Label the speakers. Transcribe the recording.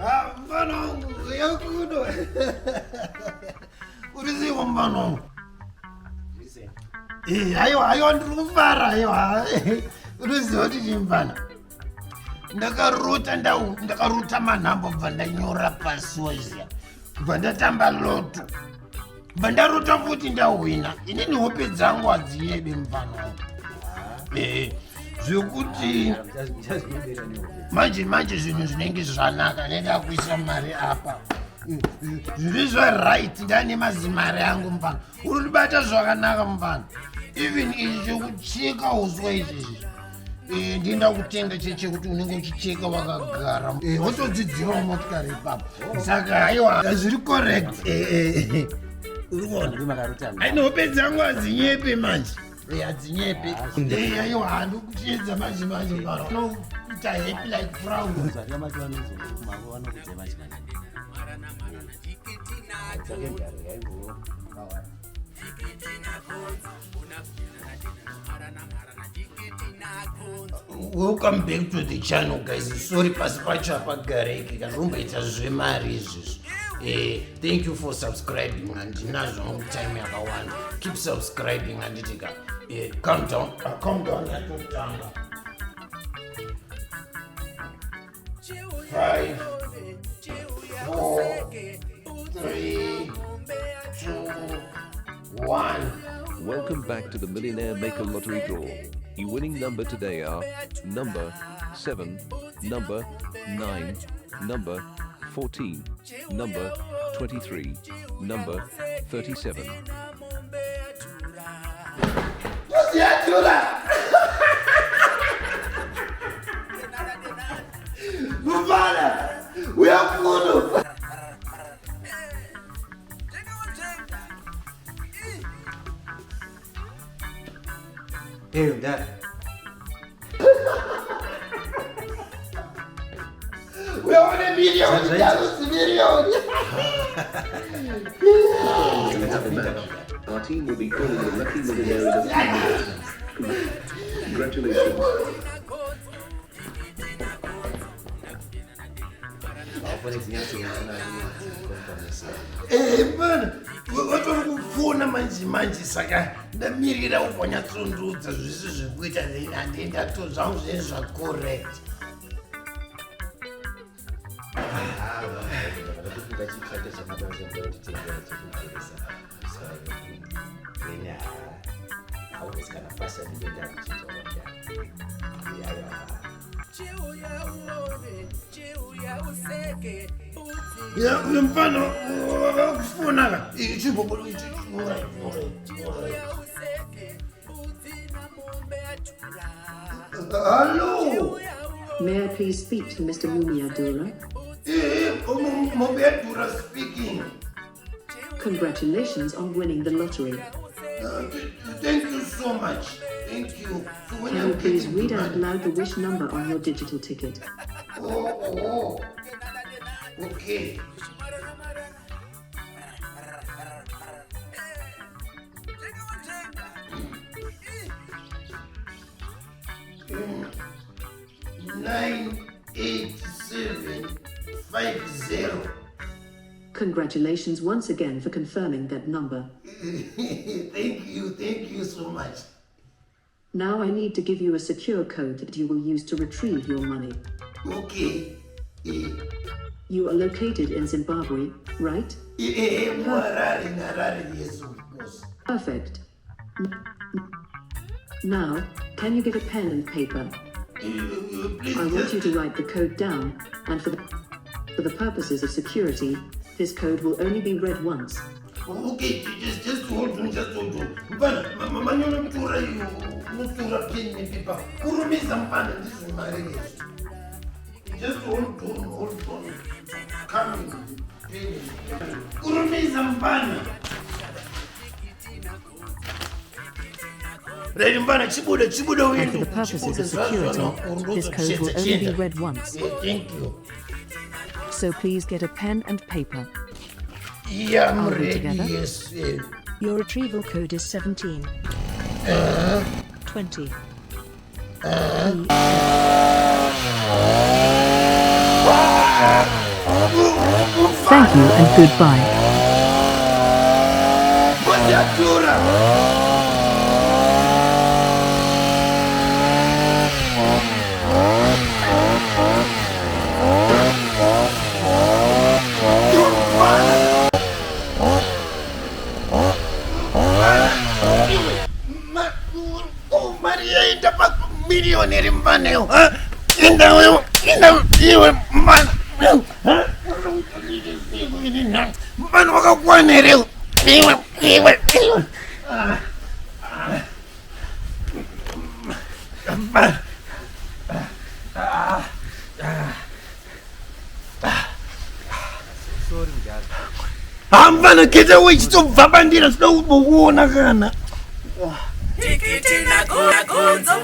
Speaker 1: Mfana, yakudo. Uliziwa mfana. Ayo ndikufara ayo. Uliziwa kuti mfana. Ndakaruta manhambo bva ndanyora pasi wazia. Bva ndatamba loto. Bva ndaruta futi ndahwina. Inini hope dzangu hadziyebe mfana. Zvekuti manje zvinhu zvinenge zvanaka nenda kuisa mari apa. Zviri right ndane mazimari angu mfana. Uribata zvakanaka mfana. Even ichi kucheka uswa izvi. Ndinda kutenga cheche kuti unenge uchicheka wakagara. Wotodzidziva motikari ipapo. Saka haiwa zviri correct. Urikuona? Ainope dzangu hadzinyepe manje. Hadzinyepe. Haiwa handi kuchiedza manje mfana. Unoita happy like frown. Welcome back to the channel, guys. Sorry pasipacho apagareki kazvomboita zvemari izvizvi. Thank you for subscribing and nazvo time yakawanda. Keep subscribing and tika calm down yatotanga. 5 4 3 2 1.
Speaker 2: Welcome back to the Millionaire Maker Lottery Draw. Your winning number today are number 7, number 9, number 14, number 23, number 37.
Speaker 1: Mbudziyadhura! Mufana! Uyafuna!
Speaker 3: Hey, Dad.
Speaker 1: We are on a video.
Speaker 2: Our team will be calling the lucky millionaire of the Congratulations.
Speaker 1: Man, watori kufona manje saka ndamirira ukanyatsundudza zvisi zvekuita handenda to zvangu zvinenge zvacorrect. Mfana wakufuna chibhobolo ichi. Hello.
Speaker 4: May I please speak to Mr. Mbudziyadhura?
Speaker 1: Mbudziyadhura speaking.
Speaker 4: Congratulations on winning the lottery.
Speaker 1: Thank you so much. Thank you. So when
Speaker 4: Can you please read out loud the wish number on your digital ticket?
Speaker 1: Oh. Okay. Mm. 98750.
Speaker 4: Congratulations once again for confirming that number.
Speaker 1: Thank you so much.
Speaker 4: Now I need to give you a secure code that you will use to retrieve your money.
Speaker 1: Okay.
Speaker 4: You are located in Zimbabwe, right?
Speaker 1: Yes, of course.
Speaker 4: Perfect. Now, can you get a pen and paper?
Speaker 1: Please,
Speaker 4: I want you to write the code down, and for the purposes of security, this code will only be read once.
Speaker 1: Okay, just hold on. But Mama, mutura pen and paper. Urumiza mpana ndizo mari. Just hold on. Coming. Urumiza mpana.
Speaker 4: And for the purposes of security, this code will only be read once.
Speaker 1: Thank you.
Speaker 4: So please get a pen and paper.
Speaker 1: Yeah, I'm
Speaker 4: Are we
Speaker 1: ready,
Speaker 4: together?
Speaker 1: yes.
Speaker 4: Your retrieval code is 17. 20.
Speaker 5: Thank you and goodbye.
Speaker 1: Mbudziyadhura. Mari yaenda pamiliyoni rimbaneyo iwe mwana mwana wakakwana here iwe hambana kete wechitobva bandira sinokuona kana
Speaker 6: tikiti nagonzo